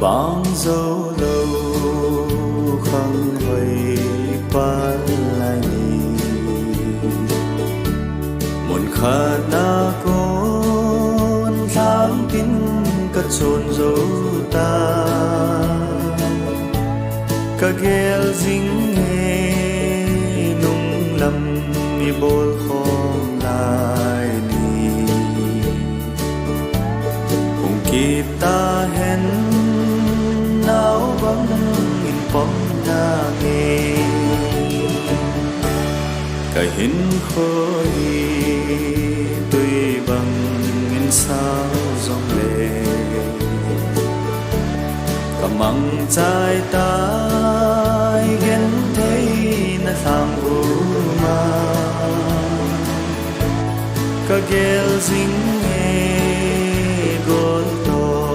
bang dấu lâu không vây pan lại đi một khả na con tháng tin cất chôn dấu ta cả ghel dính nghe nung lầm mi bol không lại đi cùng kita hen nào bóng in bóng na nghe cả hin khơi tuy bằng in sao dòng lệ cả măng trái tay ghen thấy na thang u ma cả ghel dính nghe gol to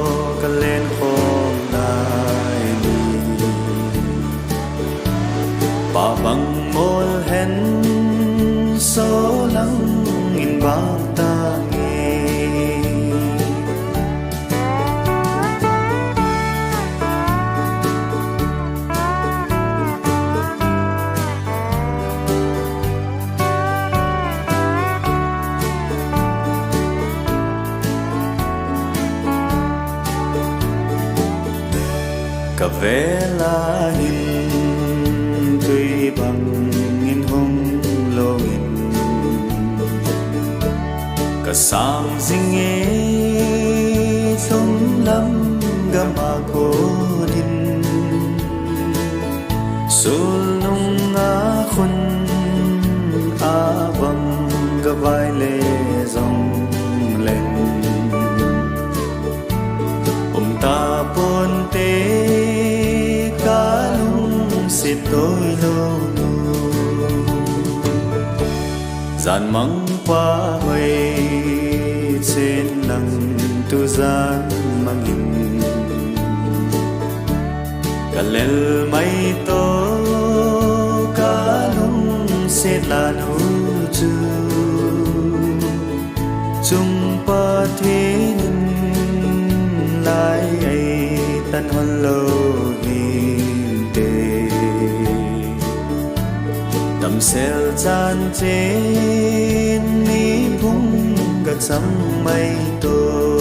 cả lên khom lại đi bà bằng môi hen số lắng in bao ta nghe cả vẻ là hình tuy bằng in hông lô in cả sang dinh nghe sống lắm gam à cô đình sul nung ngã khun a bằng gà vai lê dòng lên ta pon te cả lung xịt tôi lâu dàn măng qua hơi trên lăng tu gian mang hình cả lel mây to cả lung xịt là nụ chu chung pa thế lại tan hoan lâu hình tề tầm sel chan trên ní bung gật sắm mây tô